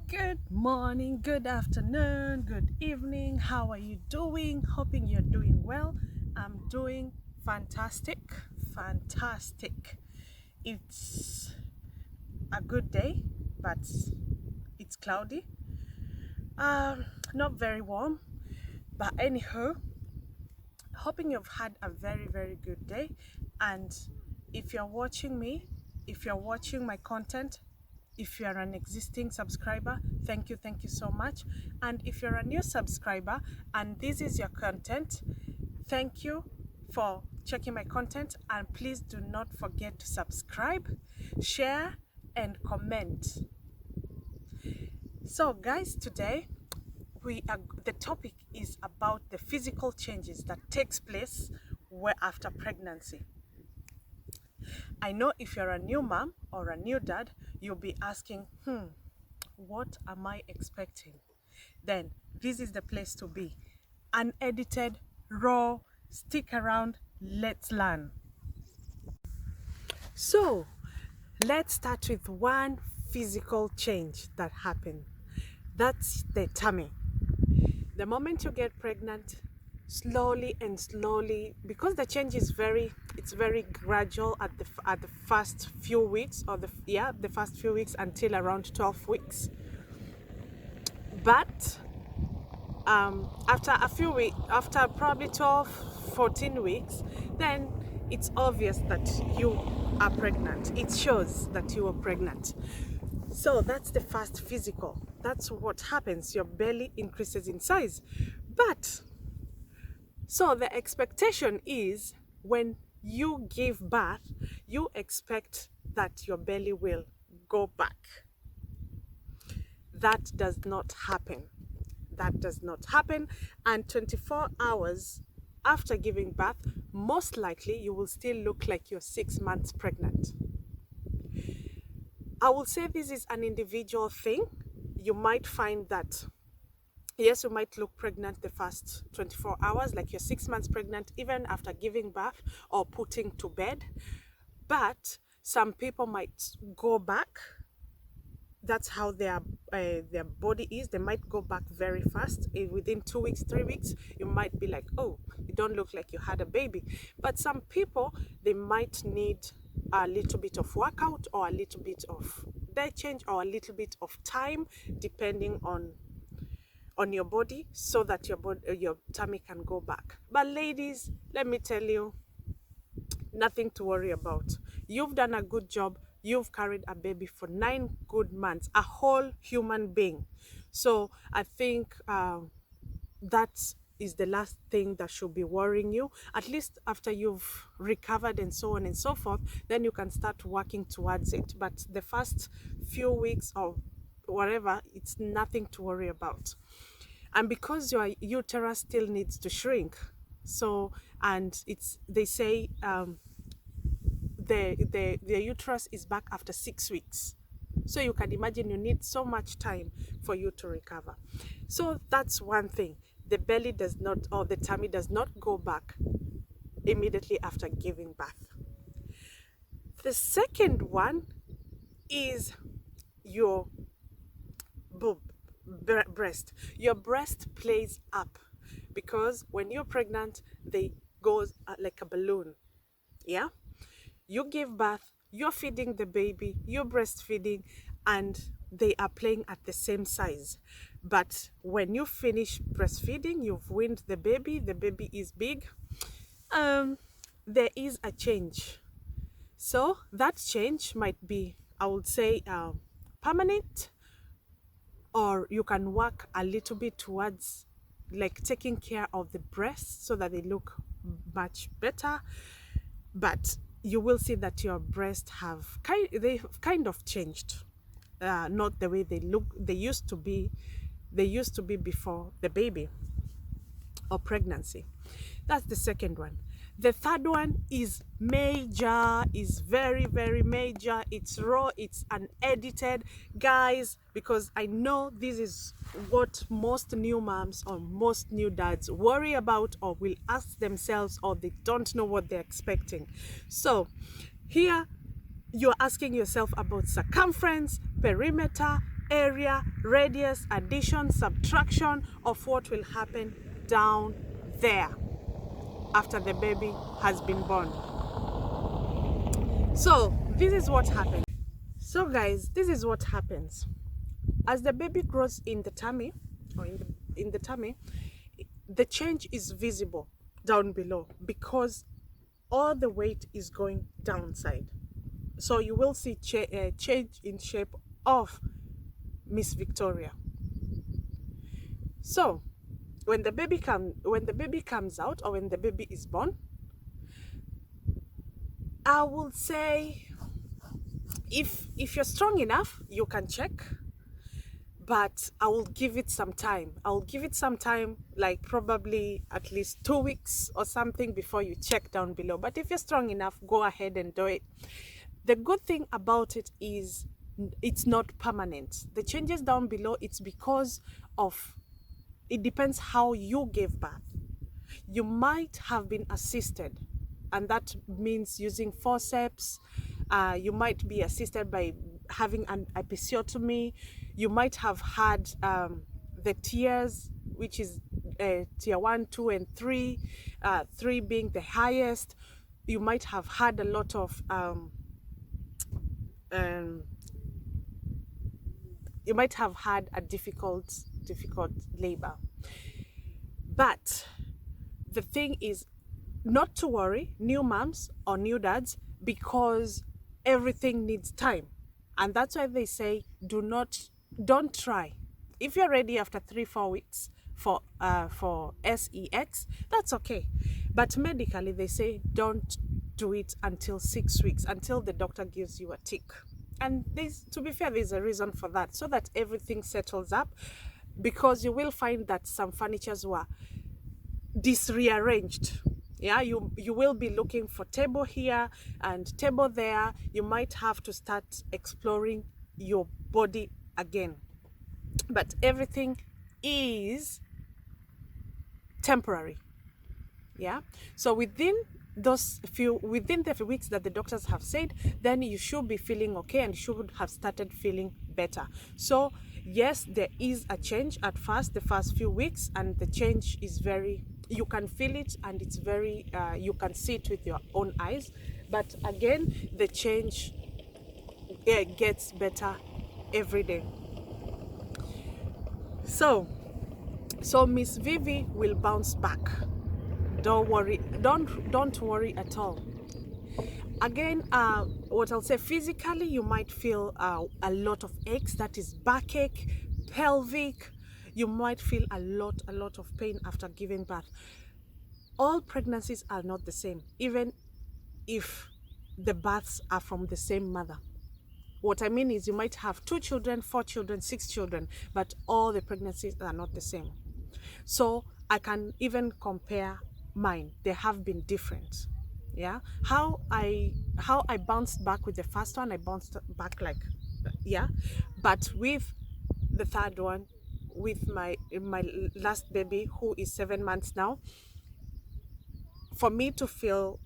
Good morning, good afternoon, good evening. How are you doing? Hoping you're doing well. I'm doing fantastic. Fantastic. It's a good day, but it's cloudy. Not very warm, but anyhow, hoping you've had a very good day. And if you're watching me, if you're watching my content, if you're an existing subscriber, thank you so much. And if you're a new subscriber and this is your content, thank you for checking my content, and please do not forget to subscribe, share and comment. So guys, today the topic is about the physical changes that takes place after pregnancy. I know if you're a new mom or a new dad, you'll be asking, what am I expecting? Then this is the place to be. Unedited, raw, stick around, let's learn. So let's start with one physical change that happened. That's the tummy. The moment you get pregnant, slowly, because the change is very gradual at the first few weeks, or the first few weeks until around 12 weeks. But after a few weeks, after probably 12-14 weeks, then it's obvious that you are pregnant. It shows that you are pregnant. So that's the first physical. That's what happens. Your belly increases in size. But so the expectation is when you give birth, you expect that your belly will go back. That does not happen. That does not happen. And 24 hours after giving birth, most likely you will still look like you're 6 months pregnant. I will say this is an individual thing. You might find that, yes, you might look pregnant the first 24 hours, like you're 6 months pregnant, even after giving birth or putting to bed. But some people might go back. That's how their body is. They might go back very fast. Within 2 weeks, 3 weeks, you might be like, oh, you don't look like you had a baby. But some people, they might need a little bit of workout or a little bit of diet change or a little bit of time, depending on your body, so that your tummy can go back. But ladies, let me tell you, nothing to worry about. You've done a good job. You've carried a baby for 9 good months, a whole human being. So I think that is the last thing that should be worrying you. At least after you've recovered and so on and so forth, then you can start working towards it. But the first few weeks or whatever, it's nothing to worry about. And because your uterus still needs to shrink, so, and they say the uterus is back after 6 weeks. So you can imagine you need so much time for you to recover. So that's one thing. The belly does not, or the tummy does not go back immediately after giving birth. The second one is your breast. Your breast plays up, because when you're pregnant, they go like a balloon. Yeah, you give birth, you're feeding the baby, you're breastfeeding, and they are playing at the same size. But when you finish breastfeeding, you've weaned the baby is big, there is a change. So that change might be, I would say, permanent, or you can work a little bit towards like taking care of the breasts so that they look much better. But you will see that your breasts have kind of changed, not the way they used to be before the baby or pregnancy. That's the second one. The third one is major, is very major. It's raw, it's unedited, guys, because I know this is what most new moms or most new dads worry about, or will ask themselves, or they don't know what they're expecting. So here you're asking yourself about circumference, perimeter, area, radius, addition, subtraction of what will happen down there after the baby has been born. So this is what happens. So guys, this is what happens. As the baby grows in the tummy, or in the tummy, the change is visible down below because all the weight is going downside. So you will see change in shape of Miss Victoria. So when the baby comes out, or when the baby is born, I will say, if you're strong enough, you can check, but I will give it some time. I will give it some time, like probably at least 2 weeks or something before you check down below. But if you're strong enough, go ahead and do it. The good thing about it is it's not permanent. The changes down below, it's because of, it depends how you gave birth. You might have been assisted, and that means using forceps. You might be assisted by having an episiotomy. You might have had the tiers, which is tier 1, 2, and 3, 3 being the highest. You might have had a lot of you might have had a difficult labor. But the thing is, not to worry, new moms or new dads, because everything needs time. And that's why they say don't try. If you're ready after 3-4 weeks for sex, that's okay. But medically they say don't do it until 6 weeks, until the doctor gives you a tick. And to be fair, there's a reason for that, so that everything settles up, because you will find that some furnitures were disrearranged. Yeah, you will be looking for table here and table there. You might have to start exploring your body again. But everything is temporary. Yeah, so within the few weeks that the doctors have said, then you should be feeling okay and should have started feeling better. So yes, there is a change at first, the first few weeks, and the change is you can feel it, and it's very you can see it with your own eyes. But again, the change gets better every day. So Miss Vivi will bounce back. Don't worry, don't worry at all. Again, what I'll say, physically you might feel a lot of aches, that is backache, pelvic. You might feel a lot of pain after giving birth. All pregnancies are not the same, even if the births are from the same mother. What I mean is, you might have 2 children, 4 children, 6 children, but all the pregnancies are not the same. So I can even compare mine. They have been different. Yeah, how I bounced back with the first one, I bounced back like, yeah, but with the third one, with my last baby, who is 7 months now, for me to feel,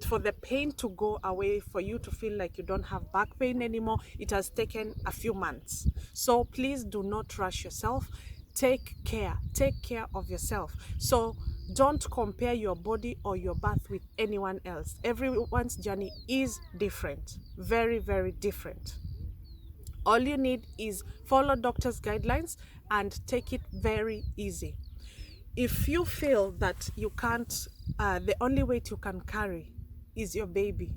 for the pain to go away, for you to feel like you don't have back pain anymore, it has taken a few months. So please do not rush yourself. Take care of yourself. So don't compare your body or your birth with anyone else. Everyone's journey is different, very different. All you need is follow doctor's guidelines and take it very easy. If you feel that you can't, the only weight you can carry is your baby,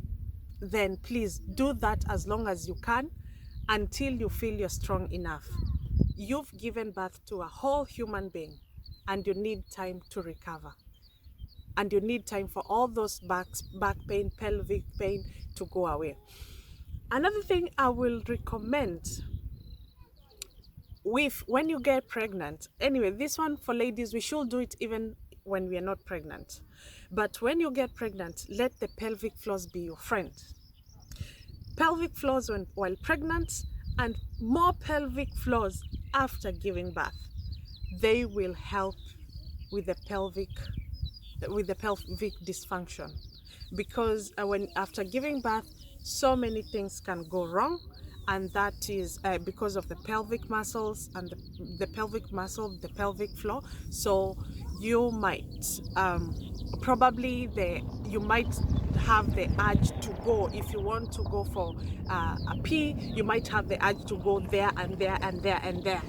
then please do that as long as you can, until you feel you're strong enough. You've given birth to a whole human being, and you need time to recover. And you need time for all those back pain, pelvic pain to go away. Another thing I will recommend when you get pregnant, anyway, this one for ladies, we should do it even when we are not pregnant. But when you get pregnant, let the pelvic floors be your friend. Pelvic floors while pregnant, and more pelvic floors after giving birth. They will help with the pelvic dysfunction, because after giving birth, so many things can go wrong, and that is because of the pelvic muscles and the pelvic muscle, the pelvic floor. So you might probably you might have the urge to go, if you want to go for a pee, you might have the urge to go there and there and there and there,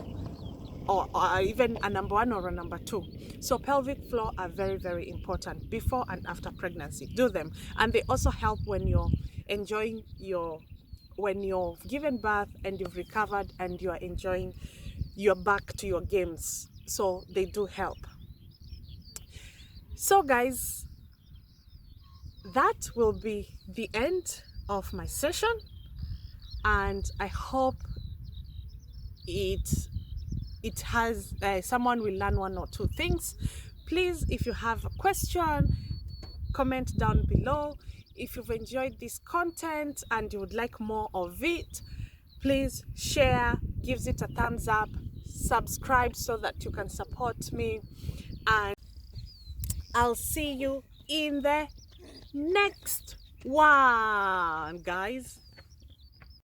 or even a number one or a number two. So pelvic floor are very, very important before and after pregnancy. Do them. And they also help when you're enjoying when you're given birth and you've recovered and you're enjoying, you're back to your games. So they do help. So guys, that will be the end of my session, and I hope it has someone will learn one or two things. Please, if you have a question, comment down below. If you've enjoyed this content and you would like more of it, please share, gives it a thumbs up, subscribe so that you can support me, and I'll see you in the next one, guys.